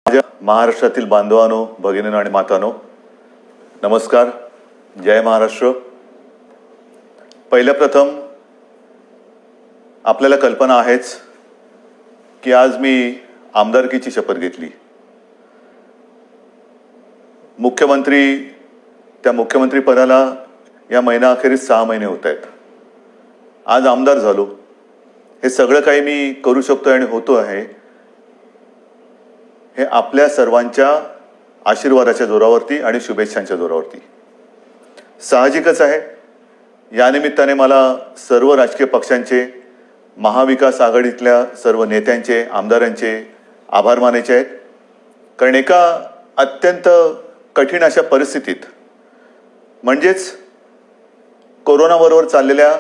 माझ्या महाराष्ट्रातील बांधवांनो, भगिनींनो आणि मातांनो, नमस्कार. जय महाराष्ट्र. पहिल्या प्रथम आपल्याला कल्पना आहेच की आज मी आमदारकीची शपथ घेतली. त्या मुख्यमंत्री पदाला या महिनाअखेरीस 6 महिने होत आहेत. आज आमदार झालो. हे सगळं काही मी करू शकतो आणि होतो आहे हे आपल्या सर्वांच्या आशीर्वादाच्या जोरावरती आणि शुभेच्छांच्या जोरावरती. साहजिकच आहे, या निमित्ताने मला सर्व राजकीय पक्षांचे, महाविकास आघाडीतल्या सर्व नेत्यांचे, आमदारांचे आभार मानायचे आहेत. कारण एका अत्यंत कठीण अशा परिस्थितीत, म्हणजेच कोरोनाबरोबर चाललेल्या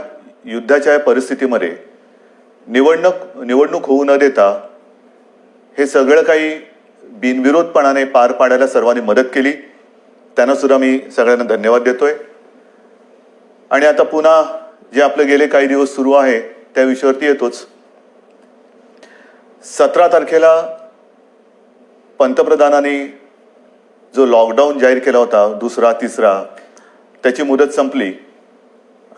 युद्धाच्या परिस्थितीमध्ये निवडणूक होऊ न देता हे सगळं काही बिनविरोधपणाने पार पाडायला सर्वांनी मदत केली. त्यांना सुद्धा मी सगळ्यांना धन्यवाद देतोय. आणि आता पुन्हा जे आपले गेले काही दिवस सुरू आहे त्या विषयावरती येतोच. 17 तारखेला पंतप्रधानांनी जो लॉकडाऊन जाहीर केला होता, दुसरा तिसरा, त्याची मुदत संपली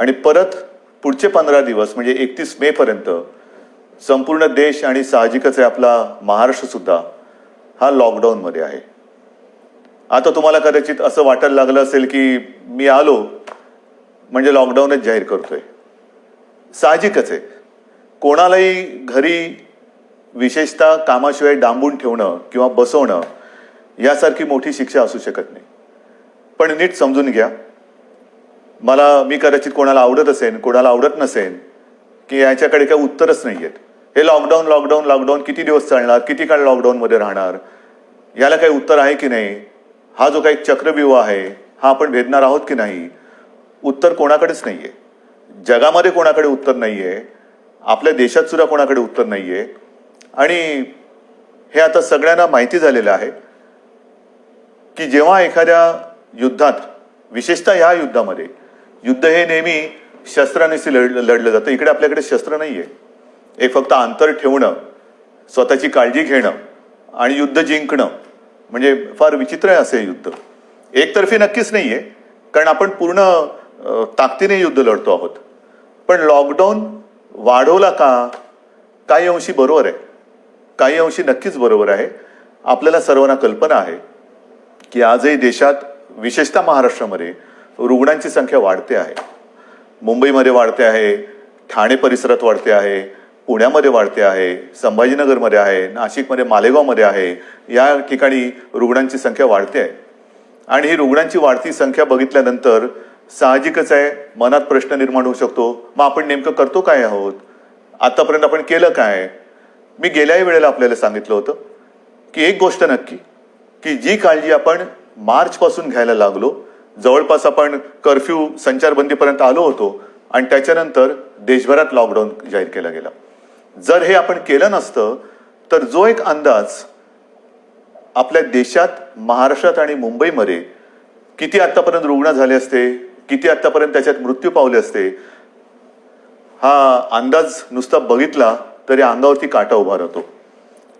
आणि परत पुढचे 15 दिवस म्हणजे 31 मे पर्यंत संपूर्ण देश आणि साहजिकच आहे आपला महाराष्ट्र सुद्धा हा लॉकडाऊनमध्ये आहे. आता तुम्हाला कदाचित असं वाटायला लागलं असेल की मी आलो म्हणजे लॉकडाऊनच जाहीर करतोय. साहजिकच आहे, कोणालाही घरी विशेषतः कामाशिवाय डांबून ठेवणं किंवा बसवणं यासारखी मोठी शिक्षा असू शकत नाही. पण नीट समजून घ्या, मी कदाचित कोणाला आवडत असेल, कोणाला आवडत नसेल, की याच्याकडे काही उत्तरच नाही आहेत. हे लॉकडाऊन किती दिवस चालणार, किती काळ लॉकडाऊनमध्ये राहणार, याला काही उत्तर आहे की नाही, हा जो काही चक्रव्यूह आहे हा आपण भेदणार आहोत की नाही, उत्तर कोणाकडेच नाहीये. जगामध्ये कोणाकडे उत्तर नाहीये, आपल्या देशात सुद्धा कोणाकडे उत्तर नाहीये. आणि हे आता सगळ्यांना माहिती झालेलं आहे की जेव्हा एखाद्या युद्धात, विशेषतः ह्या युद्धामध्ये, युद्ध हे नेहमी शस्त्रानेच लढलं जातं. इकडे आपल्याकडे शस्त्र नाहीये. एक फक्त अंतर ठेवणं, स्वतःची काळजी घेणं आणि युद्ध जिंकणं, म्हणजे फार विचित्र आहे असे युद्ध. एकतर्फी नक्कीच नाहीये, कारण आपण पूर्ण ताकदीने युद्ध लढतो आहोत. पण लॉकडाऊन वाढवला का? काही अंशी बरोबर आहे, काही अंशी नक्कीच बरोबर आहे. आपल्याला सर्वांना कल्पना आहे की आजही देशात, विशेषतः महाराष्ट्रामध्ये रुग्णांची संख्या वाढते आहे. मुंबईमध्ये वाढते आहे, ठाणे परिसरात वाढते आहे, पुण्यामध्ये वाढते आहे, संभाजीनगरमध्ये आहे, नाशिकमध्ये, मालेगावमध्ये आहे. या ठिकाणी रुग्णांची संख्या वाढते आहे. आणि ही रुग्णांची वाढती संख्या बघितल्यानंतर साहजिकच आहे मनात प्रश्न निर्माण होऊ शकतो, मग आपण नेमकं करतो काय आहोत, आतापर्यंत आपण केलं काय. मी गेल्याही वेळेला आपल्याला सांगितलं होतं की एक गोष्ट नक्की, की जी काळजी आपण मार्चपासून घ्यायला लागलो, जवळपास आपण कर्फ्यू, संचारबंदीपर्यंत आलो होतो आणि त्याच्यानंतर देशभरात लॉकडाऊन जाहीर केला गेला. जर हे आपण केलं नसतं तर जो एक अंदाज आपल्या देशात, महाराष्ट्रात आणि मुंबईमध्ये किती आतापर्यंत रुग्ण झाले असते, किती आतापर्यंत त्याच्यात मृत्यू पावले असते, हा अंदाज नुसता बघितला तरी अंगावरती काटा उभा राहतो.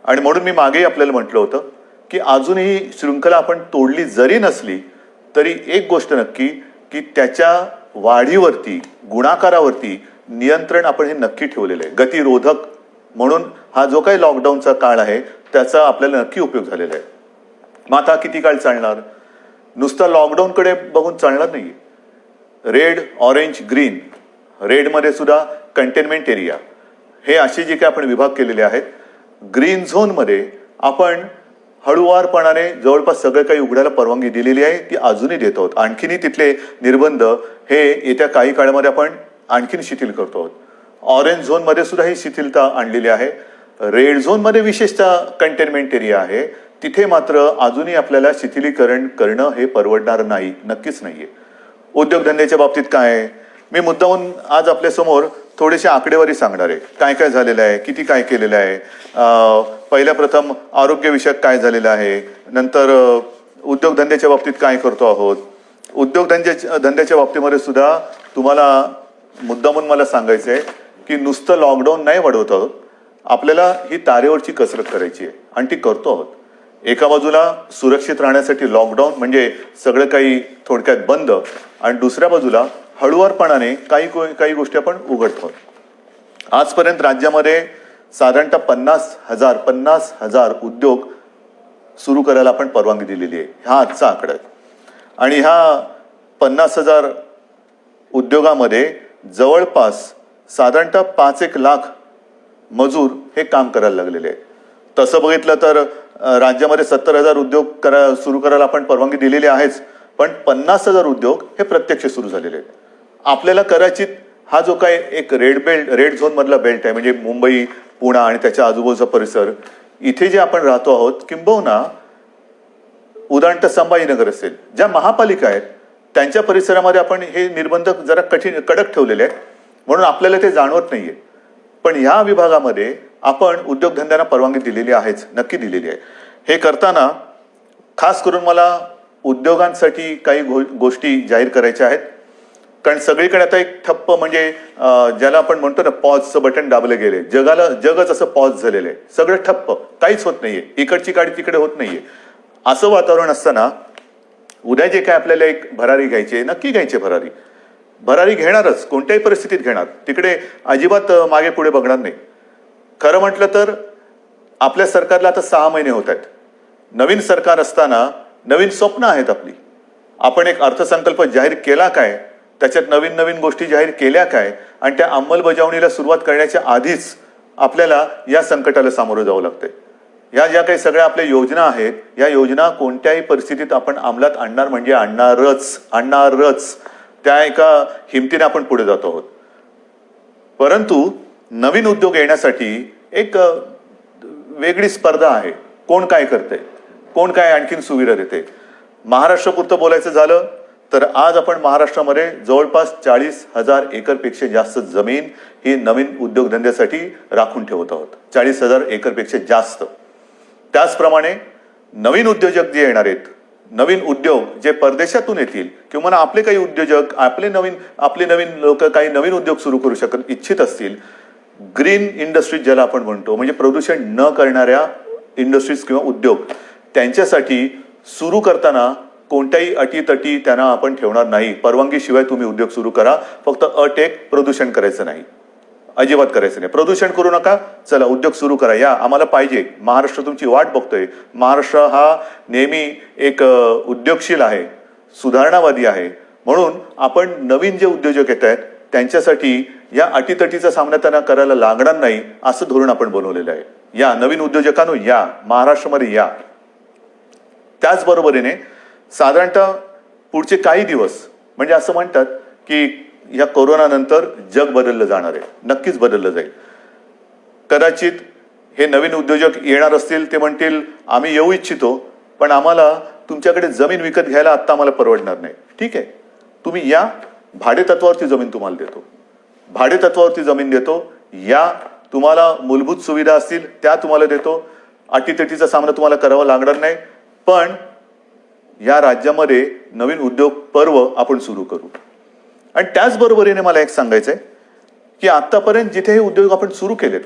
आणि म्हणून मी मागेही आपल्याला म्हटलं होतं की अजूनही श्रृंखला आपण तोडली जरी नसली तरी एक गोष्ट नक्की, की त्याच्या वाढीवरती, गुणाकारावरती नियंत्रण आपण हे नक्की ठेवलेलं आहे. गतिरोधक म्हणून हा जो काही लॉकडाऊनचा काळ आहे त्याचा आपल्याला नक्की उपयोग झालेला आहे. मग आता किती काळ चालणार? नुसता लॉकडाऊनकडे बघून चालणार नाही. रेड, ऑरेंज, ग्रीन, रेडमध्ये सुद्धा कंटेनमेंट एरिया, हे असे जे काही आपण विभाग केलेले आहेत. ग्रीन झोनमध्ये आपण हळूवारपणाने जवळपास सगळं काही उघडायला परवानगी दिलेली आहे, ती अजूनही देत आहोत. आणखीनही तिथले निर्बंध हे येत्या काही काळामध्ये आपण आणखीन शिथिल करतो आहोत. ऑरेंज झोनमध्ये सुद्धा ही शिथिलता आणलेली आहे. रेड झोनमध्ये विशेषतः कंटेनमेंट एरिया आहे, तिथे मात्र अजूनही आपल्याला शिथिलीकरण करणं हे परवडणार नाही, नक्कीच नाहीये. उद्योगधंद्याच्या बाबतीत काय आहे, मी मुद्दाहून आज आपल्यासमोर थोडेसे आकडेवारी सांगणार आहे. काय काय झालेलं आहे, किती काय केलेलं आहे. पहिल्या प्रथम आरोग्यविषयक काय झालेलं आहे, नंतर उद्योगधंद्याच्या बाबतीत काय करतो आहोत. उद्योगधंद्याच्या बाबतीमध्ये सुद्धा तुम्हाला मुद्दामून मला सांगायचं आहे की नुसतं लॉकडाऊन नाही वाढवत आहोत, आपल्याला ही तारेवरची कसरत करायची आहे आणि ती करतो आहोत. एका बाजूला सुरक्षित राहण्यासाठी लॉकडाऊन म्हणजे सगळं काही थोडक्यात बंद, आणि दुसऱ्या बाजूला हळुवारपणाने काही गोष्टी आपण उघडतो. आजपर्यंत राज्यामध्ये साधारणतः 50,000 उद्योग सुरू करायला आपण परवानगी दिलेली आहे. हा आजचा आकडा आहे. आणि ह्या 50,000 उद्योगामध्ये जवळपास साधारणतः 5-1 लाख मजूर हे काम करायला लागलेले आहेत. तसं बघितलं तर राज्यामध्ये 70,000 उद्योग सुरू करायला आपण परवानगी दिलेली आहेच, पण 50,000 उद्योग हे प्रत्यक्ष सुरू झालेले आहेत. आपल्याला कदाचित हा जो काय एक रेड झोन मधला बेल्ट आहे, म्हणजे मुंबई, पुणे आणि त्याच्या आजूबाजूचा परिसर, इथे जे आपण राहतो आहोत, किंबहुना उदाहरणतः संभाजीनगर असेल, ज्या महापालिका आहेत त्यांच्या परिसरामध्ये आपण हे निर्बंध जरा कडक ठेवलेले आहेत, म्हणून आपल्याला ते जाणवत नाहीये. पण ह्या विभागामध्ये आपण उद्योगधंद्यांना परवानगी दिलेली आहेच, नक्की दिलेली आहे. हे करताना खास करून मला उद्योगांसाठी काही गोष्टी जाहीर करायच्या आहेत. कारण सगळीकडे आता एक ठप्प, म्हणजे ज्याला आपण म्हणतो ना, पॉजचं बटन दाबले गेले, जगच असं पॉज झालेलं आहे, सगळं ठप्प, काहीच होत नाहीये, इकडची गाडी तिकडे होत नाहीये. असं वातावरण असताना उद्या जे काय आपल्याला एक भरारी घ्यायची, नक्की घ्यायची भरारी घेणारच, कोणत्याही परिस्थितीत घेणार, तिकडे अजिबात मागे पुढे बघणार नाही. खरं म्हटलं तर आपल्या सरकारला आता 6 महिने होत आहेत. नवीन सरकार असताना नवीन स्वप्न आहेत आपली. आपण एक अर्थसंकल्प जाहीर केला काय, त्याच्यात नवीन नवीन गोष्टी जाहीर केल्या काय, आणि त्या अंमलबजावणीला सुरुवात करण्याच्या आधीच आपल्याला या संकटाला सामोरं जावं लागतंय. या ज्या काही सगळ्या आपल्या योजना आहेत, या योजना कोणत्याही परिस्थितीत आपण अंमलात आणणार म्हणजे आणणारच. त्या एका हिमतीने आपण पुढे जातो आहोत. परंतु नवीन उद्योग येण्यासाठी एक वेगळी स्पर्धा आहे. कोण काय करतंय, कोण काय आणखीन सुविधा देते. महाराष्ट्रापुरतं बोलायचं झालं तर आज आपण महाराष्ट्रामध्ये जवळपास 40,000 एकरपेक्षा जास्त जमीन ही नवीन उद्योगधंद्यासाठी राखून ठेवत आहोत. 40,000 एकरपेक्षा जास्त. त्याचप्रमाणे नवीन उद्योजक जे येणार आहेत, नवीन उद्योग जे परदेशातून येतील, किंवा आपले काही उद्योजक, आपले नवीन लोक काही नवीन उद्योग सुरू करू इच्छित असतील, ग्रीन इंडस्ट्रीज ज्याला आपण म्हणतो, म्हणजे प्रदूषण न करणाऱ्या इंडस्ट्रीज किंवा उद्योग, त्यांच्यासाठी सुरू करताना कोणत्याही अटीतटी त्यांना आपण ठेवणार नाही. परवानगीशिवाय तुम्ही उद्योग सुरू करा, फक्त अट एक, प्रदूषण करायचं नाही, अजिबात करायचं नाही. प्रदूषण करू नका, चला उद्योग सुरू करा, या आम्हाला पाहिजे, महाराष्ट्र तुमची वाट बघतोय. महाराष्ट्र हा नेहमी एक उद्योगशील आहे, सुधारणावादी आहे, म्हणून आपण नवीन जे उद्योजक येत आहेत त्यांच्यासाठी या अटीतटीचा सामना त्यांना करायला लागणार नाही, असं धोरण आपण बनवलेलं आहे. या नवीन उद्योजकांनो, या महाराष्ट्रामध्ये या. त्याचबरोबरीने साधारणतः पुढचे काही दिवस, म्हणजे असं म्हणतात की या कोरोना नंतर जग बदललं जाणार आहे, नक्कीच बदललं जाईल. कदाचित हे नवीन उद्योजक येणार असतील, ते म्हणतील आम्ही येऊ इच्छितो, पण आम्हाला तुमच्याकडे जमीन विकत घ्यायला आत्ता आम्हाला परवडणार नाही. ठीक आहे, तुम्ही या, भाडे तत्वावरती जमीन तुम्हाला देतो, भाडे तत्वावरती जमीन देतो, या, तुम्हाला मूलभूत सुविधा असतील त्या तुम्हाला देतो, अटीतटीचा सामना तुम्हाला करावा लागणार नाही. पण या राज्यामध्ये नवीन उद्योग पर्व आपण सुरू करू. आणि त्याचबरोबरीने मला एक सांगायचंय की आतापर्यंत जिथे हे उद्योग आपण सुरू केलेत,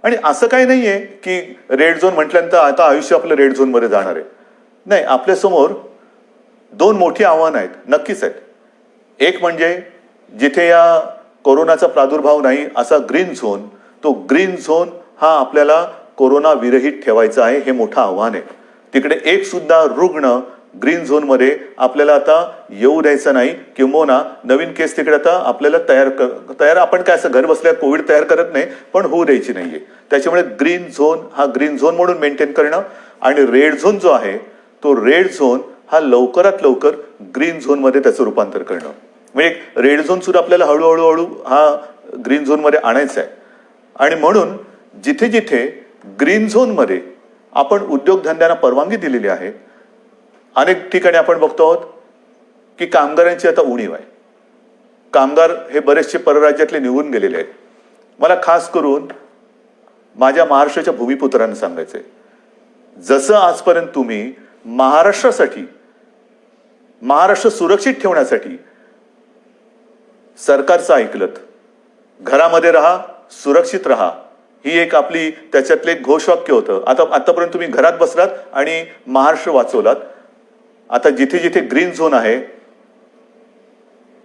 आणि असं काही नाहीये की रेड झोन म्हटल्यानंतर आता आयुष्य आपलं रेड झोन मध्ये जाणार आहे, नाही. आपल्यासमोर 2 मोठी आव्हानं आहेत, नक्कीच आहेत. एक म्हणजे जिथे या कोरोनाचा प्रादुर्भाव नाही असा ग्रीन झोन, तो ग्रीन झोन हा आपल्याला कोरोना विरहित ठेवायचा आहे, हे मोठं आव्हान आहे. तिकडे एक सुद्धा रुग्ण ग्रीन झोन मध्ये आपल्याला आता येऊ द्यायचं नाही, किंबहुना नवीन केस तिकडे आता आपल्याला तयार आपण काय असं घर बसल्या कोविड तयार करत नाही, पण होऊ द्यायची नाहीये. त्याच्यामुळे ग्रीन झोन हा ग्रीन झोन म्हणून मेंटेन करणं, आणि रेड झोन जो आहे तो रेड झोन हा लवकरात लवकर ग्रीन झोन मध्ये त्याचं रूपांतर करणं. म्हणजे रेड झोन सुद्धा आपल्याला हळूहळू हा ग्रीन झोन मध्ये आणायचा आहे. आणि म्हणून जिथे जिथे ग्रीन झोन मध्ये आपण उद्योगधंद्यांना परवानगी दिलेली आहे, अनेक ठिकाणी आपण बघतो आहोत की कामगारांची आता उणीव आहे. कामगार हे बरेचसे परराज्यातले निघून गेलेले आहेत. मला खास करून माझ्या महाराष्ट्राच्या भूमिपुत्रांना सांगायचंय, जसं आजपर्यंत तुम्ही महाराष्ट्रासाठी, महाराष्ट्र सुरक्षित ठेवण्यासाठी सरकारचं ऐकलत, घरामध्ये राहा, सुरक्षित राहा, ही एक आपली त्याच्यातले एक घोषवाक्य होतं. आतापर्यंत तुम्ही घरात बसलात आणि महाराष्ट्र वाचवलात. आता जिथे जिथे ग्रीन झोन आहे,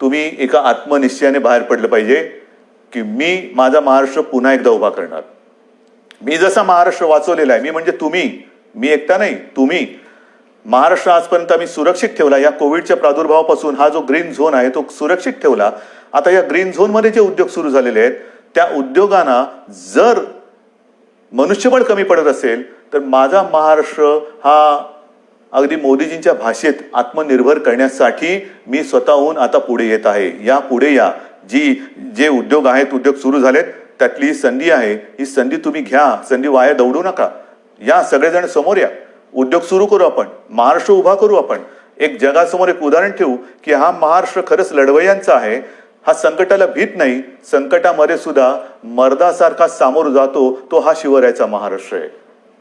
तुम्ही एका आत्मनिश्चयाने बाहेर पडलं पाहिजे की मी माझा महाराष्ट्र पुन्हा एकदा उभा करणार. मी जसा महाराष्ट्र वाचवलेला आहे, मी म्हणजे तुम्ही, मी एकटा नाही, तुम्ही. महाराष्ट्र आजपर्यंत आम्ही सुरक्षित ठेवला. या कोविडच्या प्रादुर्भावापासून हा जो ग्रीन झोन आहे तो सुरक्षित ठेवला. आता या ग्रीन झोनमध्ये जे उद्योग सुरू झालेले आहेत त्या उद्योगांना जर मनुष्यबळ कमी पडत असेल तर माझा महाराष्ट्र हा अगदी मोदीजींच्या भाषेत आत्मनिर्भर करण्यासाठी मी स्वतःहून आता पुढे येत आहे. या पुढे या. जे उद्योग आहेत, उद्योग सुरू झालेत, त्यातली ही संधी आहे. ही संधी तुम्ही घ्या. संधी वाया दौडू नका. या सगळेजण समोर या. उद्योग सुरू करू आपण. महाराष्ट्र उभा करू आपण. एक जगासमोर एक उदाहरण ठेवू की हा महाराष्ट्र खरंच लढवय्यांचा आहे. हा संकटाला भीत नाही. संकटामध्ये सुद्धा मर्दासारखा सामोर जातो तो हा शिवरायाचा महाराष्ट्र आहे.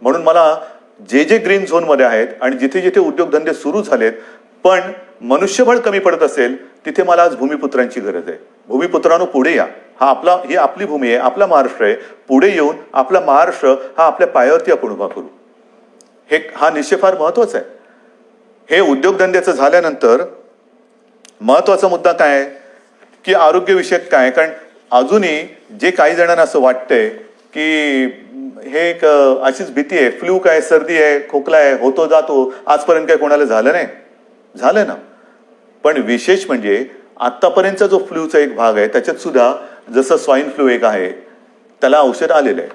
म्हणून मला जे ग्रीन झोन मध्ये आहेत आणि जिथे जिथे उद्योगधंदे सुरू झालेत पण मनुष्यबळ कमी पडत असेल तिथे मला आज भूमिपुत्रांची गरज आहे. भूमिपुत्रांनो पुढे या. ही आपली भूमी आहे, आपला महाराष्ट्र आहे. पुढे येऊन आपला महाराष्ट्र हा आपल्या पायावरती आपण उभा करू. हा निश्चय फार महत्वाचा आहे. हे उद्योगधंद्याचं झाल्यानंतर महत्वाचा मुद्दा काय आहे की आरोग्यविषयक काय. कारण अजूनही जे काही जणांना असं वाटतंय की हे एक अशीच भीती आहे, फ्लू काय, सर्दी आहे, खोकला आहे, होतो जातो, आजपर्यंत काय कोणाला झालं नाही. झालं ना. पण विशेष म्हणजे आतापर्यंतचा जो फ्लूचा एक भाग आहे त्याच्यात सुद्धा जसं स्वाईन फ्लू एक आहे त्याला औषध आलेलं आहे.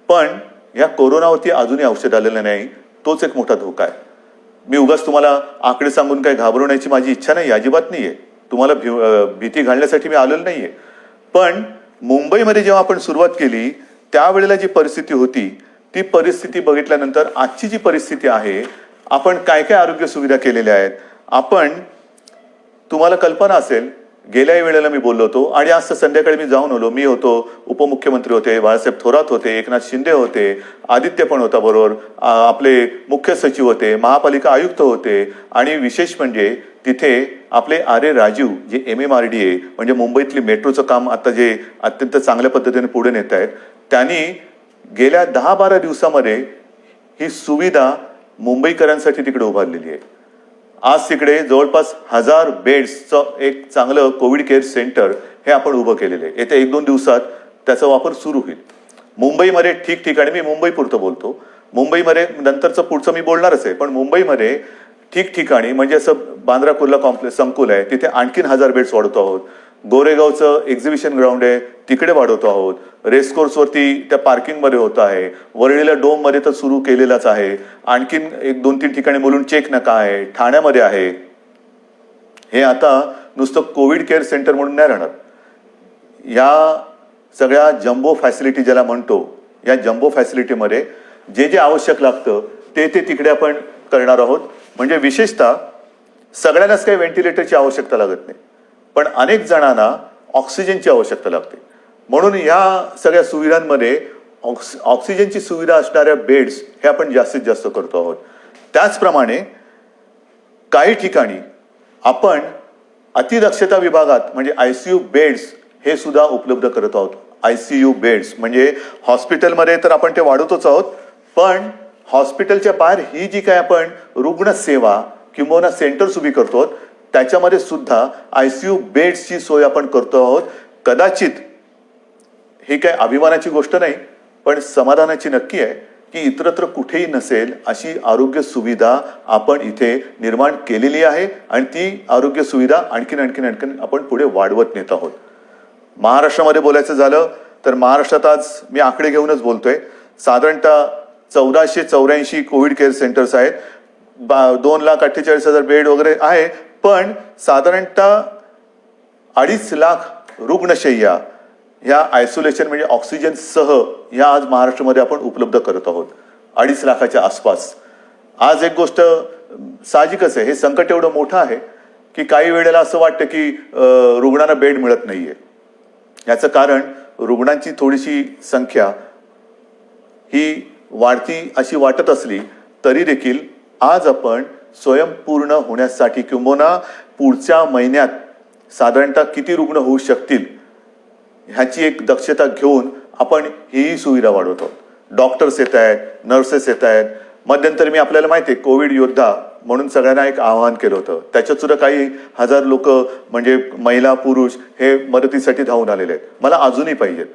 पण या कोरोनावरती अजूनही औषध आलेलं नाही. तोच एक मोठा धोका आहे. मी उगाच तुम्हाला आकडे सांगून काही घाबरवण्याची माझी इच्छा नाही, अजिबात नाहीये. तुम्हाला भीती घालण्यासाठी मी आलेलो नाहीये. पण मुंबईमध्ये जेव्हा आपण सुरुवात केली त्यावेळेला जी परिस्थिती होती ती परिस्थिती बघितल्यानंतर आजची जी परिस्थिती आहे, आपण काय काय आरोग्य सुविधा केलेल्या आहेत. आपण, तुम्हाला कल्पना असेल, गेल्याही वेळेला मी बोललो होतो आणि आज संध्याकाळी मी जाऊन आलो. मी होतो, उपमुख्यमंत्री होते, बाळासाहेब थोरात होते, एकनाथ शिंदे होते, आदित्य पण होता बरोबर, आपले मुख्य सचिव होते, महापालिका आयुक्त होते आणि विशेष म्हणजे तिथे आपले आर्य राजीव जे MMRDA म्हणजे मुंबईतली मेट्रोचं काम आता जे अत्यंत चांगल्या पद्धतीने पुढे नेत आहेत, त्यांनी गेल्या 10-12 दिवसामध्ये ही सुविधा मुंबईकरांसाठी तिकडे उभारलेली आहे. आज तिकडे जवळपास 1000 बेड्सचं एक चांगलं कोविड केअर सेंटर हे आपण उभं केलेलं आहे. येत्या 1-2 दिवसात त्याचा वापर सुरू होईल. मुंबईमध्ये ठिकठिकाणी, मी मुंबई पुरतं बोलतो, मुंबईमध्ये नंतरचं पुढचं मी बोलणारच आहे, पण मुंबईमध्ये ठिकठिकाणी म्हणजे असं बांद्रा कुर्ला कॉम्प्लेक्स संकुल आहे तिथे आणखीन 1000 बेड्स वाढवतो आहोत. गोरेगावचं एक्झिबिशन ग्राउंड आहे तिकडे वाढवतो आहोत. रेसकोर्सवरती त्या पार्किंगमध्ये होत आहे. वरळीला डोममध्ये तर सुरू केलेलाच आहे. आणखीन 1-2-3 ठिकाणी मुलुंड चेक नका आहे, ठाण्यामध्ये आहे. हे आता नुसतं कोविड केअर सेंटर म्हणून नाही राहणार. या सगळ्या जम्बो फॅसिलिटी ज्याला म्हणतो, या जम्बो फॅसिलिटीमध्ये जे आवश्यक लागतं ते तिकडे आपण करणार आहोत. म्हणजे विशेषतः सगळ्यांनाच काही व्हेंटिलेटरची आवश्यकता लागत नाही, पण अनेक जणांना ऑक्सिजनची आवश्यकता लागते. म्हणून या सगळ्या सुविधांमध्ये ऑक्सिजनची सुविधा असणाऱ्या बेड्स हे आपण जास्तीत जास्त करतो आहोत. त्याचप्रमाणे काही ठिकाणी आपण अतिदक्षता विभागात म्हणजे ICU बेड्स हे सुद्धा उपलब्ध करत आहोत. ICU बेड्स म्हणजे हॉस्पिटलमध्ये तर आपण ते वाढवतोच आहोत, पण हॉस्पिटलच्या बाहेर ही जी काय आपण रुग्णसेवा किंवा सेंटर्स उभी करतो त्याच्यामध्ये सुद्धा ICU बेड्सची सोय आपण करतो आहोत. कदाचित ही काय अभिमानाची गोष्ट नाही, पण समाधानाची नक्की आहे की इतरत्र कुठेही नसेल अशी आरोग्य सुविधा आपण इथे निर्माण केलेली आहे आणि ती आरोग्य सुविधा आणखीन आपण पुढे वाढवत नेत आहोत. महाराष्ट्रामध्ये बोलायचं झालं तर महाराष्ट्रात आज मी आकडे घेऊनच बोलतोय, साधारणतः 1484 कोविड केअर सेंटर्स आहेत. 2,48,000 बेड वगैरे आहे, पण साधारणतः 2.5 लाख रुग्णशय्या ह्या आयसोलेशन म्हणजे ऑक्सिजन सह ह्या आज महाराष्ट्रामध्ये आपण उपलब्ध करत आहोत. 2.5 लाखाच्या आसपास. आज एक गोष्ट साहजिकच आहे, हे संकट एवढं मोठं आहे की काही वेळेला असं वाटतं की रुग्णांना बेड मिळत नाहीये. याचं कारण रुग्णांची थोडीशी संख्या ही वाढती अशी वाटत असली तरी देखील आज आपण स्वयंपूर्ण होण्यासाठी किंबहुना पुढच्या महिन्यात साधारणतः किती रुग्ण होऊ शकतील ह्याची एक दक्षता घेऊन आपण ही सुविधा वाढवतो. डॉक्टर्स येत आहेत, नर्सेस येत आहेत. मध्यंतरी मी आपल्याला माहिती आहे कोविड योद्धा म्हणून सगळ्यांना एक आवाहन केलं होतं. त्याच्यात सुद्धा काही हजार लोक म्हणजे महिला पुरुष हे मदतीसाठी धावून आलेले आहेत. मला अजूनही पाहिजेत.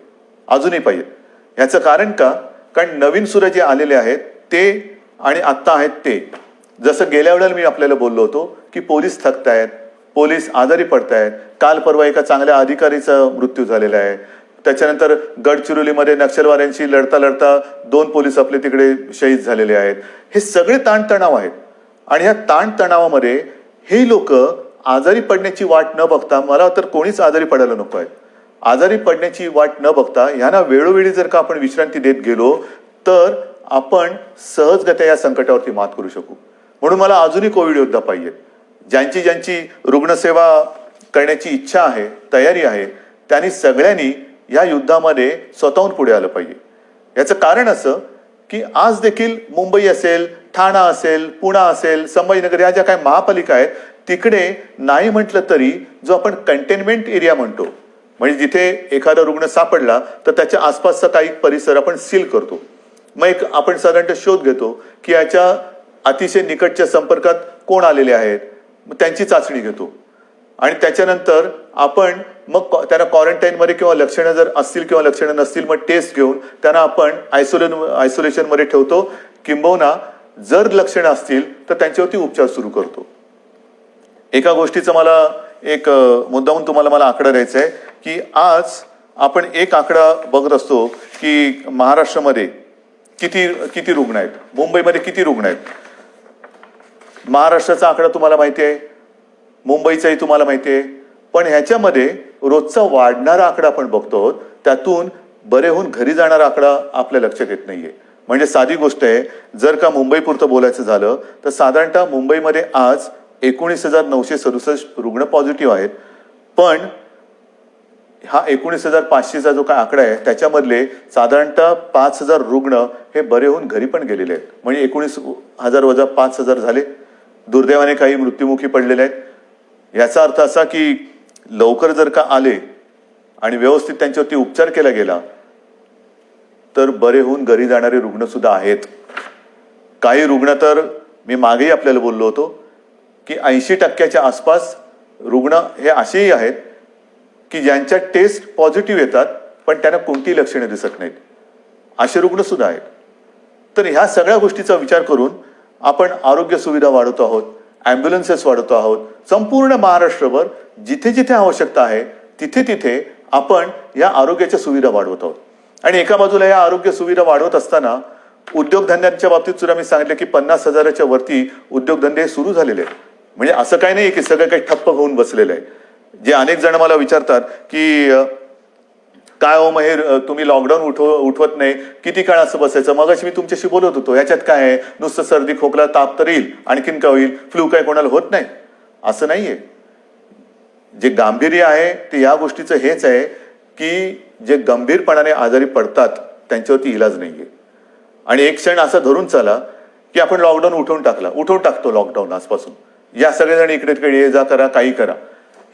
याचं कारण का? कारण नवीन सुद्धा जे आलेले आहेत ते आणि आत्ता आहेत ते, जसं गेल्या वेळेला मी आपल्याला बोललो होतो की पोलीस थकतायत, पोलीस आजारी पडतायत. काल परवा एका चांगल्या अधिकारीचा मृत्यू झालेला आहे. त्याच्यानंतर गडचिरोलीमध्ये नक्षलवाद्यांशी लढता लढता 2 पोलीस आपले तिकडे शहीद झालेले आहेत. हे सगळे ताणतणाव आहेत आणि ह्या ताणतणावामध्ये हे लोक आजारी पडण्याची वाट न बघता, मला तर कोणीच आजारी पडायला नको आहे, आजारी पडण्याची वाट न बघता ह्यांना वेळोवेळी जर का आपण विश्रांती देत गेलो तर आपण सहजगत्या या संकटावरती मात करू शकू. म्हणून मला अजूनही कोविड योद्धा पाहिजेत. ज्यांची रुग्णसेवा करण्याची इच्छा आहे, तयारी आहे, त्यांनी सगळ्यांनी या युद्धामध्ये स्वतःहून पुढे आलं पाहिजे. याचं कारण असं की आज देखील मुंबई असेल, ठाणा असेल, पुणा असेल, संभाजीनगर या ज्या काही महापालिका आहेत तिकडे नाही म्हटलं तरी जो आपण कंटेनमेंट एरिया म्हणतो, म्हणजे जिथे एखादा रुग्ण सापडला तर त्याच्या आसपासचा काही परिसर आपण सील करतो. मग एक आपण साधारणतः शोध घेतो की याच्या अतिशय निकटच्या संपर्कात कोण आलेले आहेत, मग त्यांची चाचणी घेतो आणि त्याच्यानंतर आपण मग त्यांना क्वारंटाईनमध्ये किंवा लक्षणं जर असतील किंवा लक्षणं नसतील मग टेस्ट घेऊन त्यांना आपण आयसोलेशनमध्ये ठेवतो. किंबहुना जर लक्षणं असतील तर त्यांच्यावरती उपचार सुरू करतो. एका गोष्टीचा मला एक मुद्दाहून तुम्हाला मला आकडा द्यायचा आहे की आज आपण एक आकडा बघत असतो की महाराष्ट्रामध्ये किती रुग्ण आहेत, मुंबईमध्ये किती रुग्ण आहेत. महाराष्ट्राचा आकडा तुम्हाला माहिती आहे, मुंबईचाही तुम्हाला माहिती आहे, पण ह्याच्यामध्ये रोजचा वाढणारा आकडा आपण बघतो, त्यातून बरे होऊन घरी जाणारा आकडा आपल्या लक्षात येत नाहीये. म्हणजे साधी गोष्ट आहे, जर का मुंबईपुरतं बोलायचं झालं तर साधारणतः मुंबईमध्ये आज 19,967 रुग्ण पॉझिटिव्ह आहेत. पण हा 19,500चा जो काय आकडा आहे त्याच्यामधले साधारणतः 5,000 रुग्ण हे बरे होऊन घरी पण गेलेले आहेत. म्हणजे 19,000 वजा 5,000 झाले. दुर्दैवाने काही मृत्युमुखी पडलेले आहेत. याचा अर्थ असा की लवकर जर का आले आणि व्यवस्थित त्यांच्यावरती उपचार केला गेला तर बरे होऊन घरी जाणारे रुग्ण सुद्धा आहेत. काही रुग्ण तर मी मागेही आपल्याला बोललो होतो की 80% आसपास रुग्ण हे असेही आहेत की ज्यांच्या टेस्ट पॉझिटिव्ह येतात पण त्यांना कोणतीही लक्षणे दिसत नाहीत. असे रुग्ण सुद्धा आहेत. तर ह्या सगळ्या गोष्टीचा विचार करून आपण आरोग्य सुविधा वाढवतो आहोत, ॲम्ब्युलन्सेस वाढवतो आहोत. संपूर्ण महाराष्ट्रभर जिथे जिथे आवश्यकता आहे तिथे तिथे आपण या आरोग्याच्या सुविधा वाढवत आहोत. आणि एका बाजूला या आरोग्य सुविधा वाढवत असताना उद्योगधंद्यांच्या बाबतीत सुद्धा मी सांगितलं की 50,000च्या वरती उद्योगधंदे सुरू झालेले आहेत. म्हणजे असं काही नाही की सगळं काही ठप्प होऊन बसलेलं आहे. जे अनेक जण मला विचारतात की काय हो महेर, तुम्ही लॉकडाऊन उठवत नाही, किती काळ असं बसायचं. मगाशी मी तुमच्याशी बोलत होतो, याच्यात काय आहे, नुसतं सर्दी खोकला ताप तर येईल, आणखीन काय होईल, फ्लू काय कोणाला होत नाही असं नाहीये. जे गांभीर्य आहे ते या गोष्टीचं हेच आहे की जे गंभीरपणाने आजारी पडतात त्यांच्यावरती इलाज नाहीये. आणि एक क्षण असा धरून चला की आपण लॉकडाऊन उठवून टाकतो लॉकडाऊन आजपासून. या सगळेजण इकडे तिकडे ये जा करा, काही करा.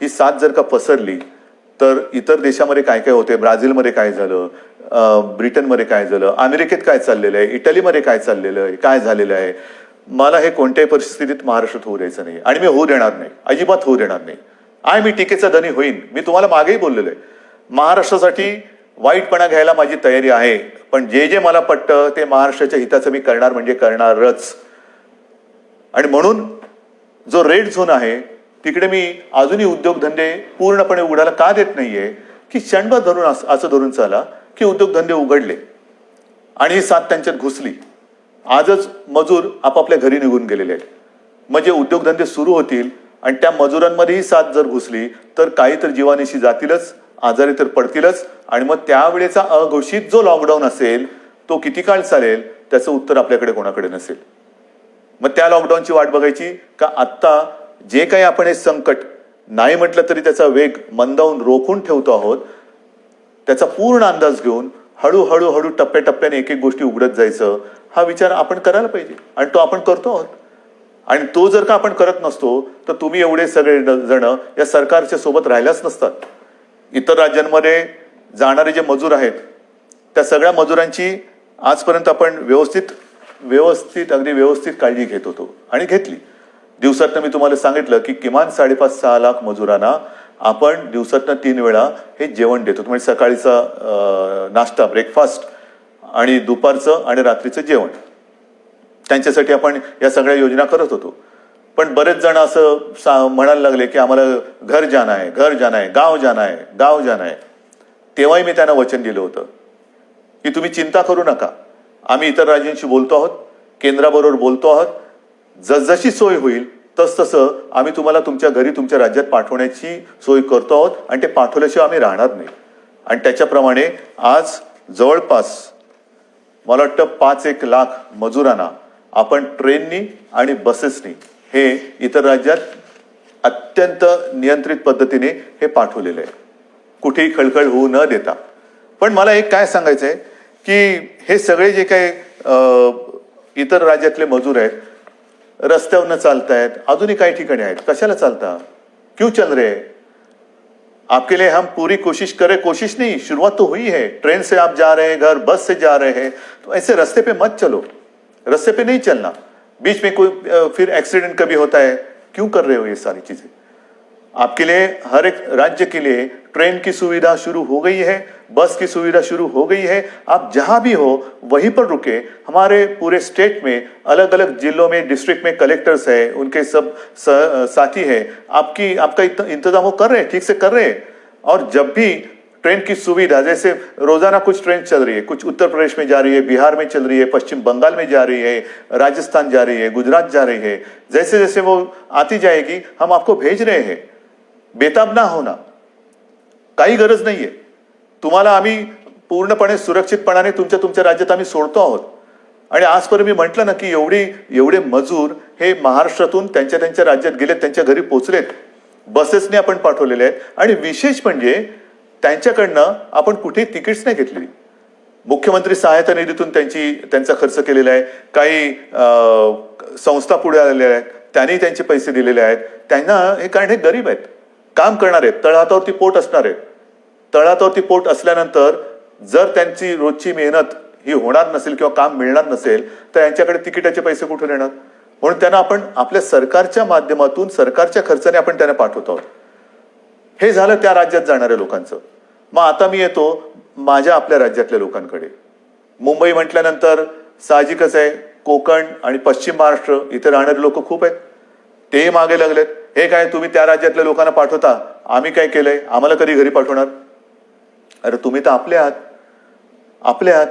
ही साथ जर का पसरली तर इतर देशामध्ये काय काय होते, ब्राझीलमध्ये काय झालं, ब्रिटनमध्ये काय झालं, अमेरिकेत काय चाललेलं आहे, इटलीमध्ये काय चाललेलं आहे, काय झालेलं आहे. मला हे कोणत्याही परिस्थितीत महाराष्ट्रात होऊ द्यायचं नाही आणि मी होऊ देणार नाही, अजिबात होऊ देणार नाही. मी टीकेचा धनी होईन. मी तुम्हाला मागेही बोललेलो आहे, महाराष्ट्रासाठी वाईटपणा घ्यायला माझी तयारी आहे, पण जे जे मला पटतं ते महाराष्ट्राच्या हिताचं मी करणार म्हणजे करणारच. आणि म्हणून जो रेड झोन आहे तिकडे मी अजूनही उद्योगधंदे पूर्णपणे उघडायला का देत नाहीये की क्षणभर धरून असं धरून चाला की उद्योगधंदे उघडले आणि ही साथ त्यांच्यात घुसली. आजच मजूर आपापल्या घरी निघून गेलेले आहेत. म्हणजे उद्योगधंदे सुरू होतील आणि त्या मजुरांमध्येही साथ जर घुसली तर काही तर जीवानिशी जातीलच, आजारी तर पडतीलच. आणि मग त्यावेळेचा अघोषित जो लॉकडाऊन असेल तो किती काळ चालेल त्याचं उत्तर आपल्याकडे कोणाकडे नसेल. मग त्या लॉकडाऊनची वाट बघायची का आत्ता जे काही आपण हे संकट नाही म्हटलं तरी त्याचा वेग मंदावून रोखून ठेवतो आहोत, त्याचा पूर्ण अंदाज घेऊन हळूहळू टप्प्याटप्प्याने एक एक गोष्टी उघडत जायचं, हा विचार आपण करायला पाहिजे आणि तो आपण करतो आहोत. आणि तो जर का आपण करत नसतो तर तुम्ही एवढे सगळे जण या सरकारच्या सोबत राहिल्याच नसतात. इतर राज्यांमध्ये जाणारे जे मजूर आहेत त्या सगळ्या मजुरांची आजपर्यंत आपण अगदी व्यवस्थित काळजी घेत होतो आणि घेतली. दिवसातनं मी तुम्हाला सांगितलं की किमान 5.5-6 लाख मजुरांना आपण दिवसातनं 3 वेळा हे जेवण देतो. म्हणजे सकाळीचा नाश्ता ब्रेकफास्ट आणि दुपारचं आणि रात्रीचं जेवण, त्यांच्यासाठी आपण या सगळ्या योजना करत होतो. पण बरेच जण असं म्हणायला लागले की आम्हाला घर जाना है, गाव जाना है. तेव्हाही मी त्यांना वचन दिलं होतं की तुम्ही चिंता करू नका, आम्ही इतर राज्यांशी बोलतो आहोत, केंद्राबरोबर बोलतो आहोत. जसजशी सोय होईल तसतसं आम्ही तुम्हाला तुमच्या घरी तुमच्या राज्यात पाठवण्याची सोय करतो आहोत आणि ते पाठवल्याशिवाय आम्ही राहणार नाही. आणि त्याच्याप्रमाणे आज जवळपास मला वाटतं 5-1 लाख मजुरांना आपण ट्रेननी आणि बसेसनी हे इतर राज्यात अत्यंत नियंत्रित पद्धतीने हे पाठवलेलं आहे, कुठेही खळखळ होऊ न देता. पण मला एक काय सांगायचंय की हे सगळे जे काही इतर राज्यातले मजूर आहेत, रस्त्यावरनं चालतायत, अजूनही काही ठिकाणी आहेत, कशाला चालता, क्यों चल रहे? आपके लिए हम पूरी कोशिश नहीं, शुरुआत तो हुई है. ट्रेन से आप जा रहे हैं घर, बस से जा रहे हैं, तो ऐसे रास्ते पे मत चलो, रास्ते पे नहीं चलना. बीच में कोई फिर एक्सीडेंट कभी होता है, क्यों कर रहे हो ये सारी चीजें? आपके लिए हर एक राज्य के लिए ट्रेन की सुविधा शुरू हो गई है, बस की सुविधा शुरू हो गई है. आप जहां भी हो वहीं पर रुके. हमारे पूरे स्टेट में अलग अलग जिलों में डिस्ट्रिक्ट में कलेक्टर्स है, उनके सब साथी है, आपका इंतजाम वो कर रहे हैं, ठीक से कर रहे हैं. और जब भी ट्रेन की सुविधा, जैसे रोजाना कुछ ट्रेन चल रही है, कुछ उत्तर प्रदेश में जा रही है, बिहार में चल रही है, पश्चिम बंगाल में जा रही है, राजस्थान जा रही है, गुजरात जा रही है, जैसे जैसे वो आती जाएगी हम आपको भेज रहे हैं. बेताब ना होना, काही गरज नाहीये. तुम्हाला आम्ही पूर्णपणे सुरक्षितपणाने तुमच्या राज्यात आम्ही सोडतो आहोत. आणि आजपर्यंत मी म्हटलं ना की एवढे मजूर हे महाराष्ट्रातून त्यांच्या राज्यात गेलेत, त्यांच्या घरी पोहोचलेत, बसेसने आपण पाठवलेले आहेत. आणि विशेष म्हणजे त्यांच्याकडनं आपण कुठेही तिकीट्स नाही घेतलेली. मुख्यमंत्री सहायता निधीतून त्यांचा खर्च केलेला आहे. काही संस्था पुढे आलेल्या आहेत, त्यांनी त्यांचे पैसे दिलेले आहेत. त्यांना हे, कारण हे गरीब आहेत, काम करणार आहेत, तळहातावरती पोट असणार आहेत. तळहातावरती पोट असल्यानंतर जर त्यांची रोजची मेहनत ही होणार नसेल किंवा काम मिळणार नसेल तर यांच्याकडे तिकिटाचे पैसे कुठून येणार? म्हणून त्यांना आपण आपल्या सरकारच्या माध्यमातून, सरकारच्या खर्चाने आपण त्यांना पाठवत आहोत. हे झालं त्या राज्यात जाणाऱ्या लोकांचं. मग आता मी येतो माझ्या आपल्या राज्यातल्या लोकांकडे. मुंबई म्हटल्यानंतर साहजिकच आहे, कोकण आणि पश्चिम महाराष्ट्र इथे राहणारे लोक खूप आहेत. तेही मागे लागलेत. हे काय तुम्ही त्या राज्यातल्या लोकांना पाठवता, आम्ही काय केलंय, आम्हाला कधी घरी पाठवणार? अरे तुम्ही तर आपले आहात.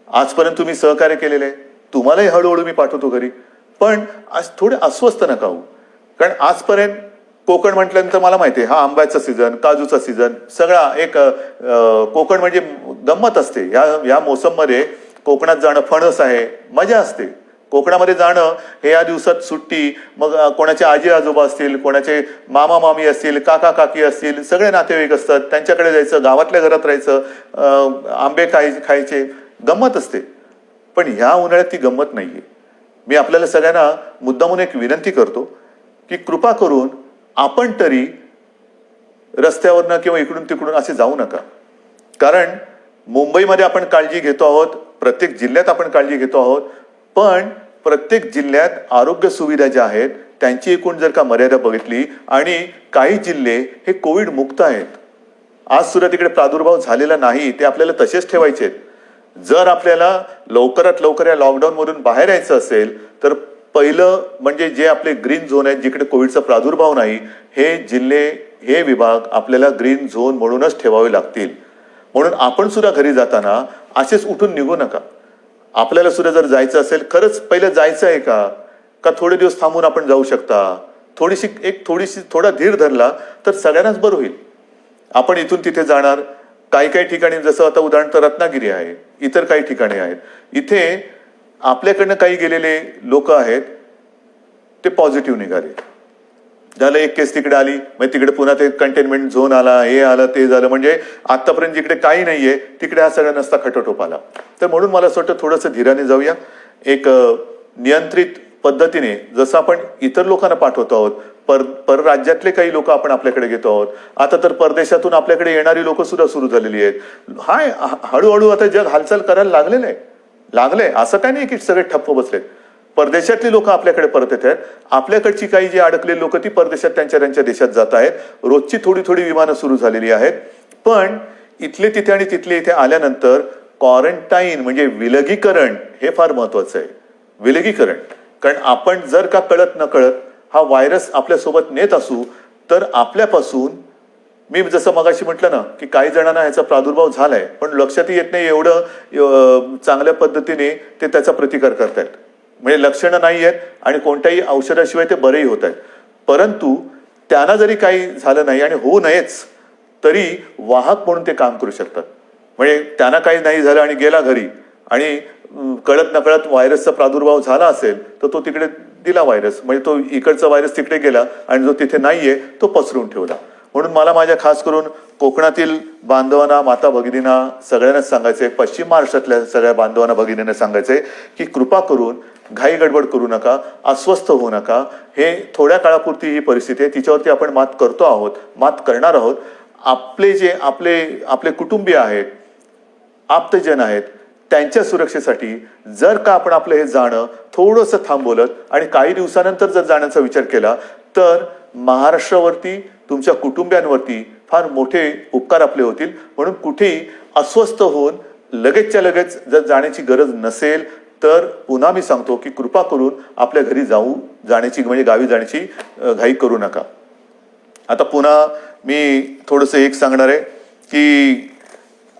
आजपर्यंत तुम्ही सहकार्य केलेलं आहे, तुम्हालाही हळूहळू मी पाठवतो घरी. पण आज थोडे अस्वस्थ नका होऊ. कारण आजपर्यंत कोकण म्हटल्यानंतर मला माहिती आहे, हा आंब्याचा सीझन, काजूचा सीझन, सगळा एक कोकण म्हणजे गंमत असते. या मोसममध्ये कोकणात जाणं, फणस आहे, मजा असते. कोकणामध्ये जाणं हे या दिवसात सुट्टी, मग कोणाचे आजी आजोबा असतील, कोणाचे मामा मामी असतील, काका काकी असतील, सगळे नातेवाईक असतात, त्यांच्याकडे जायचं, गावातल्या घरात राहायचं, आंबे खायचे, गंमत असते. पण ह्या उन्हाळ्यात ती गंमत नाहीये. मी आपल्याला सगळ्यांना मुद्दामून एक विनंती करतो की कृपा करून आपण तरी रस्त्यावरनं किंवा इकडून तिकडून असे जाऊ नका. कारण मुंबईमध्ये आपण काळजी घेतो आहोत, प्रत्येक जिल्ह्यात आपण काळजी घेतो आहोत, पण प्रत्येक जिल्ह्यात आरोग्य सुविधा ज्या आहेत त्यांची एकूण जर का मर्यादा बघितली, आणि काही जिल्हे हे कोविड मुक्त आहेत, आज सुद्धा तिकडे प्रादुर्भाव झालेला नाही, ते आपल्याला तसेच ठेवायचे आहेत. जर आपल्याला लवकरात लवकर या लॉकडाऊन मधून बाहेर यायचं असेल तर पहिलं म्हणजे जे आपले ग्रीन झोन आहेत, जिकडे कोविडचा प्रादुर्भाव नाही, हे जिल्हे, हे विभाग आपल्याला ग्रीन झोन म्हणूनच ठेवावे लागतील. म्हणून आपण सुद्धा घरी जाताना असेच उठून निघू नका. आपल्याला सुद्धा जर जायचं असेल, खरंच पहिलं जायचं आहे का थोडे दिवस थांबून आपण जाऊ शकता, थोडा धीर धरला तर सगळ्यांनाच बरं होईल. आपण इथून तिथे जाणार, काही ठिकाणी जसं आता उदाहरणार्थ रत्नागिरी आहे, इतर काही ठिकाणी आहेत, इथे आपल्याकडनं काही गेलेले लोक आहेत, ते पॉझिटिव्ह निघाले. झालं, एक केस तिकडे आली, मग तिकडे पुन्हा ते कंटेनमेंट झोन आला, हे आलं, ते झालं. म्हणजे आतापर्यंत जिकडे काही नाहीये तिकडे हा सगळा नसता खटोटोप आला. तर म्हणून मला असं वाटतं थोडंसं धीराने जाऊया. एक नियंत्रित पद्धतीने जसं आपण इतर लोकांना पाठवतो आहोत परराज्यातले काही लोक आपण आपल्याकडे घेतो आहोत. आता तर परदेशातून आपल्याकडे येणारी लोक सुद्धा सुरू झालेली आहेत. हाय, हळूहळू आता जग हालचाल करायला लागलंय. असं काही नाही की सगळे ठप्प बसलेत. परदेशातली लोक आपल्याकडे परत येत आहेत. आपल्याकडची काही जी अडकलेली लोक ती परदेशात त्यांच्या देशात जात आहेत. रोजची थोडी विमानं सुरू झालेली आहेत. पण इथले तिथे आणि तिथले इथे आल्यानंतर क्वारंटाईन म्हणजे विलगीकरण हे फार महत्वाचं आहे. विलगीकरण, कारण आपण जर का कळत न कळत हा व्हायरस आपल्यासोबत नेत असू तर आपल्यापासून, मी जसं मगाशी म्हटलं ना की काही जणांना ह्याचा प्रादुर्भाव झालाय पण लक्षातही येत नाही एवढं चांगल्या पद्धतीने ते त्याचा प्रतिकार करतायत. म्हणजे लक्षणं नाही आहेत आणि कोणत्याही औषधाशिवाय ते बरेही होत आहेत. परंतु त्यांना जरी काही झालं नाही आणि होऊ नयेच तरी वाहक म्हणून ते काम करू शकतात. म्हणजे त्यांना काही नाही झालं आणि गेला घरी आणि कळत नकळत व्हायरसचा प्रादुर्भाव झाला असेल तर तो तिकडे दिला व्हायरस, म्हणजे तो इकडचा व्हायरस तिकडे गेला आणि जो तिथे नाहीये तो पसरून ठेवला. म्हणून मला माझ्या खास करून कोकणातील बांधवांना, माता भगिनींना सगळ्यांनाच सांगायचंय, पश्चिम महाराष्ट्रातल्या सगळ्या बांधवांना भगिनींना सांगायचंय की कृपा करून घाई गडबड करू नका, अस्वस्थ होऊ नका. हे थोड्या काळापुरती ही परिस्थिती आहे, तिच्यावरती आपण मात करतो आहोत, मात करणार आहोत. आपले कुटुंबीय आहेत, आप्तजन आहेत, त्यांच्या सुरक्षेसाठी जर का आपण आपलं हे जाणं थोडंसं थांबवलं आणि काही दिवसानंतर जर जाण्याचा विचार केला तर महाराष्ट्रावरती, तुमच्या कुटुंबियांवरती फार मोठे उपकार आपले होतील. म्हणून कुठेही अस्वस्थ होऊन लगेचच्या लगेच जर जाण्याची गरज नसेल तर पुन्हा मी सांगतो की कृपा करून आपल्या घरी जाण्याची म्हणजे गावी जाण्याची घाई करू नका. आता पुन्हा मी थोडंसं एक सांगणार आहे की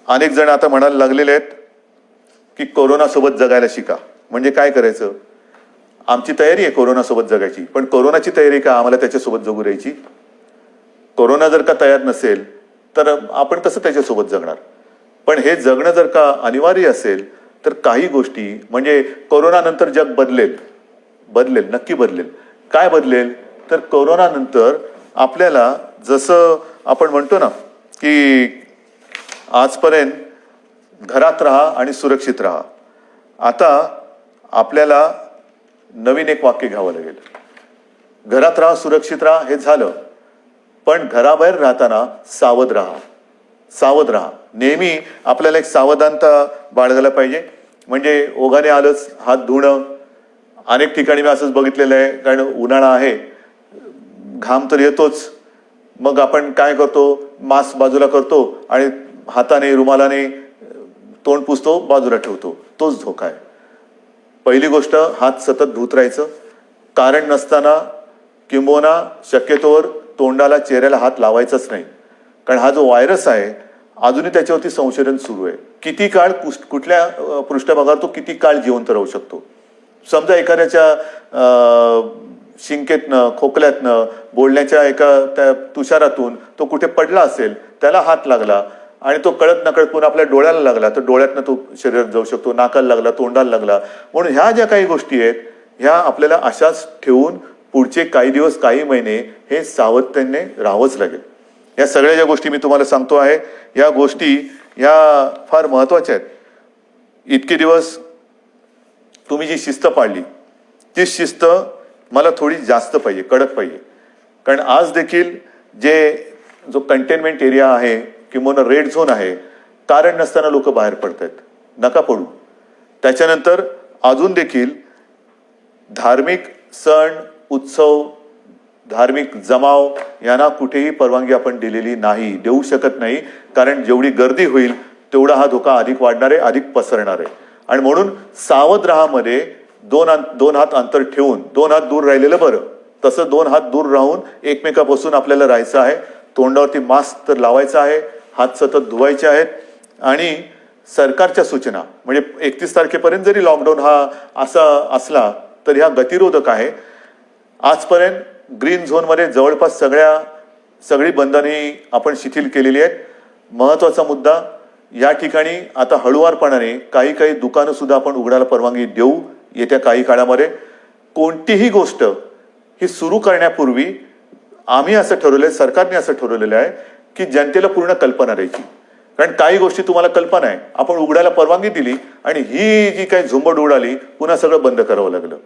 अनेक जण आता म्हणायला लागलेले आहेत की कोरोनासोबत जगायला शिका. म्हणजे काय करायचं? आमची तयारी आहे कोरोनासोबत जगायची, पण कोरोनाची तयारी का आम्हाला त्याच्यासोबत जगू द्यायची? कोरोना जर का तयार नसेल तर आपण कसं त्याच्यासोबत जगणार? पण हे जगणं जर का अनिवार्य असेल तर काही गोष्टी, म्हणजे कोरोना नंतर जग बदलेल, नक्की बदलेल. काय बदलेल? तर कोरोना नंतर आपल्याला जसं आपण म्हणतो ना की आजपर्यंत घरात राहा आणि सुरक्षित राहा, आता आपल्याला नवीन एक वाक्य घ्यावं लागेल. घरात राहा, सुरक्षित राहा हे झालं, पण घराबाहेर राहताना सावध राहा. नेहमी आपल्याला एक सावधानता बाळगायला पाहिजे. म्हणजे ओघाने आलंच हात धुणं. अनेक ठिकाणी मी असंच बघितलेलं आहे, कारण उन्हाळा आहे, घाम तर येतोच, मग आपण काय करतो, मास्क बाजूला करतो आणि हाताने रुमालाने तोंड पुसतो, बाजूला ठेवतो. तोच धोका आहे. पहिली गोष्ट, हात सतत धुत राहायचं. कारण नसताना किंबहुना शक्यतोवर तोंडाला, चेहऱ्याला हात लावायचाच नाही. कारण हा जो व्हायरस आहे अजूनही त्याच्यावरती संशोधन सुरू आहे. किती काळ, कुठल्या पृष्ठभागावर तो किती काळ जिवंत राहू शकतो. समजा एखाद्याच्या शिंकेतनं, खोकल्यातनं, बोलण्याच्या एका त्या तुषारातून तो कुठे पडला असेल, त्याला हात लागला आणि तो कळत नकळत पुन्हा आपल्या डोळ्याला लागला तर डोळ्यातनं तो शरीरात जाऊ शकतो, नाकाला लागला, तोंडाला लागला. म्हणून ह्या ज्या काही गोष्टी आहेत ह्या आपल्याला अशाच ठेवून पुढचे काही दिवस, काही महिने हे सावधतेने राहावंच लागेल. या सगळ्या ज्या गोष्टी मी तुम्हाला सांगतो आहे, या गोष्टी ह्या फार महत्वाच्या आहेत. इतके दिवस तुम्ही जी शिस्त पाळली ती शिस्त मला थोडी जास्त पाहिजे, कडक पाहिजे. कारण आज देखील जो कंटेनमेंट एरिया आहे किंवा रेड झोन आहे, कारण नसताना लोक बाहेर पडत आहेत. नका पडू. त्याच्यानंतर अजून देखील धार्मिक सण, उत्सव, धार्मिक जमाव यांना कुठेही परवानगी आपण दिलेली नाही, देऊ शकत नाही. कारण जेवढी गर्दी होईल तेवढा हा धोका अधिक वाढणार आहे, अधिक पसरणार आहे. आणि म्हणून सावध राहामध्ये दोन हात अंतर ठेवून, 2 हात दूर राहिलेलं बरं. तसं 2 हात दूर राहून एकमेकापासून आपल्याला राहायचं आहे. तोंडावरती मास्क तर लावायचा आहे, हात सतत धुवायचे आहेत. आणि सरकारच्या सूचना, म्हणजे 31 तारखेपर्यंत जरी लॉकडाऊन हा असा असला तर ह्या गतिरोधक आहे. आजपर्यंत ग्रीन झोनमध्ये जवळपास सगळी बंधने आपण शिथिल केलेली आहेत. महत्वाचा मुद्दा, या ठिकाणी आता हळुवारपणाने काही दुकानं सुद्धा आपण उघडायला परवानगी देऊ येत्या काही काळामध्ये. कोणतीही गोष्ट ही सुरू करण्यापूर्वी आम्ही असं ठरवलंय, सरकारने असं ठरवलेलं आहे की जनतेला पूर्ण कल्पना द्यायची. कारण काही गोष्टी तुम्हाला कल्पना आहे, आपण उघडायला परवानगी दिली आणि ही जी काही झुंबड उडाली पुन्हा सगळं बंद करावं लागलं.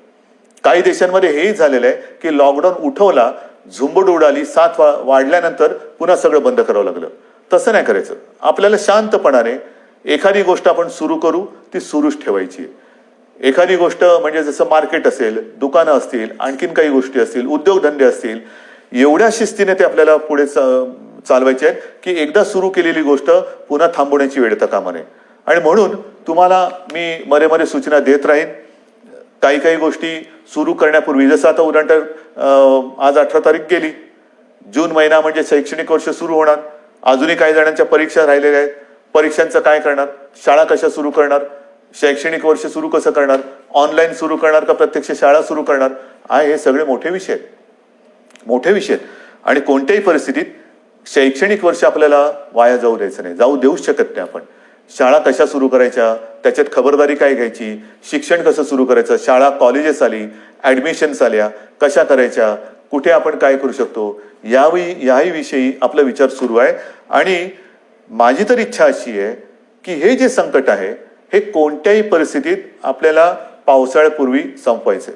काही देशांमध्ये हेही झालेलं आहे की लॉकडाऊन उठवला, झुंबड उडाली, साथ वाढल्यानंतर पुन्हा सगळं बंद करावं लागलं. तसं नाही करायचं. आपल्याला शांतपणाने एखादी गोष्ट आपण सुरू करू, ती सुरूच ठेवायची. एखादी गोष्ट म्हणजे जसं मार्केट असेल, दुकानं असतील, आणखीन काही गोष्टी असतील, उद्योगधंदे असतील, एवढ्या शिस्तीने ते आपल्याला पुढे चालवायचे आहेत की एकदा सुरू केलेली गोष्ट पुन्हा थांबवण्याची वेळ येता कामा नये. आणि म्हणून तुम्हाला मी मध्ये मध्ये सूचना देत राहीन. काही काही गोष्टी सुरू करण्यापूर्वी, जसं आता उदाहरण आज 18 तारीख गेली, जून महिना म्हणजे शैक्षणिक वर्ष सुरू होणार. अजूनही काही जणांच्या परीक्षा राहिलेल्या आहेत. परीक्षांचं काय करणार? शाळा कशा सुरू करणार? शैक्षणिक वर्ष सुरू कसं करणार? ऑनलाईन सुरू करणार का प्रत्यक्ष शाळा सुरू करणार? हे सगळे मोठे विषय आहेत, मोठे विषय आहेत. आणि कोणत्याही परिस्थितीत शैक्षणिक वर्ष आपल्याला वाया जाऊ द्यायचं नाही, जाऊ देऊच शकत नाही आपण. शाळा कशा सुरू करायच्या, त्याच्यात खबरदारी काय घ्यायची, शिक्षण कसं सुरू करायचं, शाळा कॉलेजेस आली, ऍडमिशन्स आल्या, कशा करायच्या, कुठे आपण काय करू शकतो, याही विषयी आपला विचार सुरू आहे. आणि माझी तर इच्छा अशी आहे की हे जे संकट आहे हे कोणत्याही परिस्थितीत आपल्याला पावसाळ्यापूर्वी संपवायचे.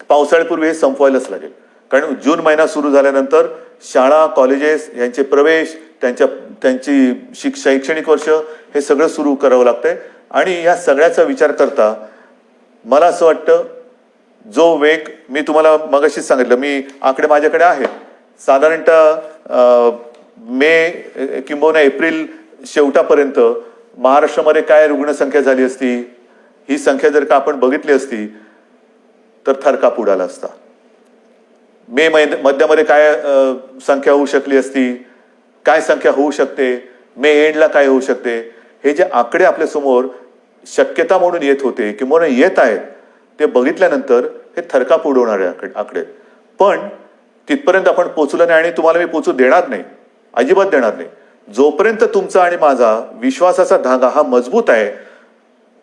पावसाळ्यापूर्वी हे संपवायलाच लागेल. कारण जून महिना सुरू झाल्यानंतर शाळा, कॉलेजेस यांचे प्रवेश, त्यांची शैक्षणिक वर्ष हे सगळं सुरू करावं लागतंय. आणि या सगळ्याचा विचार करता मला असं वाटतं, जो वेग मी तुम्हाला मगाशीच सांगितलं, मी आकडे माझ्याकडे आहेत, साधारणतः मे किंबहुना एप्रिल शेवटापर्यंत महाराष्ट्रामध्ये काय रुग्णसंख्या झाली असती, ही संख्या जर का आपण बघितली असती तर थरकाप उडाला असता. मे मध्यामध्ये काय संख्या होऊ शकली असती, काय संख्या होऊ शकते, मे एंडला काय होऊ शकते, हे जे आकडे आपल्या समोर शक्यता म्हणून येत होते किंवा येत आहेत, ते बघितल्यानंतर हे थरकाप उडवणारे आकडे. पण तिथपर्यंत आपण पोचलो नाही आणि तुम्हाला मी पोचू देणार नाही, अजिबात देणार नाही. जोपर्यंत तुमचा आणि माझा विश्वासाचा धागा हा मजबूत आहे,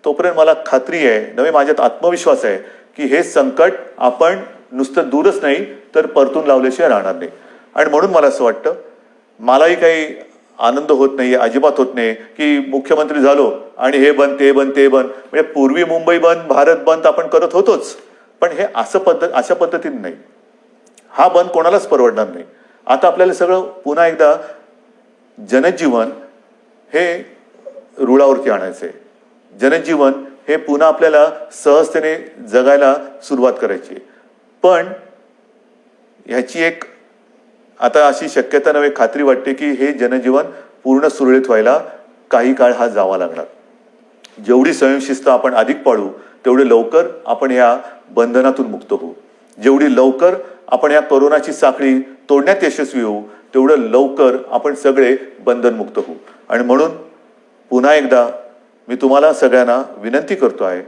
तोपर्यंत मला खात्री आहे, नवे माझ्यात आत्मविश्वास आहे की हे संकट आपण नुसतं दूरच नाही तर परतून लावल्याशिवाय राहणार नाही. आणि म्हणून मला असं वाटतं, मलाही काही आनंद होत नाही, अजिबात होत नाही की मुख्यमंत्री झालो आणि हे बंद ते बंद ते बंद. म्हणजे पूर्वी मुंबई बंद, भारत बंद आपण करत होतोच, पण हे अशा पद्धतीने नाही. हा बंद कोणालाच परवडणार नाही. आता आपल्याला सगळं पुन्हा एकदा जनजीवन हे रुळावरती आणायचंय. जनजीवन हे पुन्हा आपल्याला सहजतेने जगायला सुरुवात करायची. पण ह्याची एक आता अशी शक्यता नव्हे, खात्री वाटते की हे जनजीवन पूर्ण सुरळीत व्हायला काही काळ हा जावा लागणार. जेवढी स्वयंशिस्त आपण अधिक पाळू तेवढे लवकर आपण या बंधनातून मुक्त होऊ. जेवढी लवकर आपण या कोरोनाची साखळी तोडण्यात यशस्वी होऊ तेवढं लवकर आपण सगळे बंधनमुक्त होऊ. आणि म्हणून पुन्हा एकदा मी तुम्हाला सगळ्यांना विनंती करतो आहे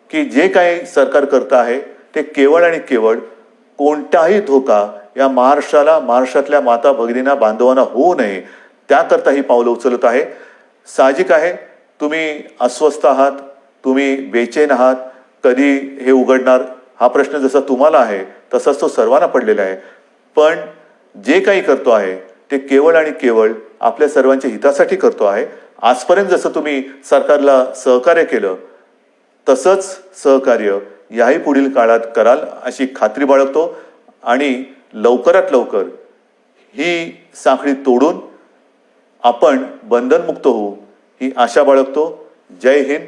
की जे काही सरकार करतं आहे ते केवळ आणि केवळ कोणताही धोका या महाराष्ट्राला, महाराष्ट्रातल्या माता भगिनींना, बांधवांना होऊ नये त्याकरता ही पावलं उचलत आहे. साहजिक आहे, तुम्ही अस्वस्थ आहात, तुम्ही बेचैन आहात, कधी हे उघडणार हा प्रश्न जसा तुम्हाला आहे तसाच तो सर्वांना पडलेला आहे. पण जे काही करतो आहे ते केवळ आणि केवळ आपल्या सर्वांच्या हितासाठी करतो आहे. आजपर्यंत जसं तुम्ही सरकारला सहकार्य केलं तसंच सहकार्य याही पुढील काळात कराल अशी खात्री बाळगतो. आणि लवकरात लवकर ही साखळी तोडून आपण बंधनमुक्त होऊ ही आशा बाळगतो. जय हिंद,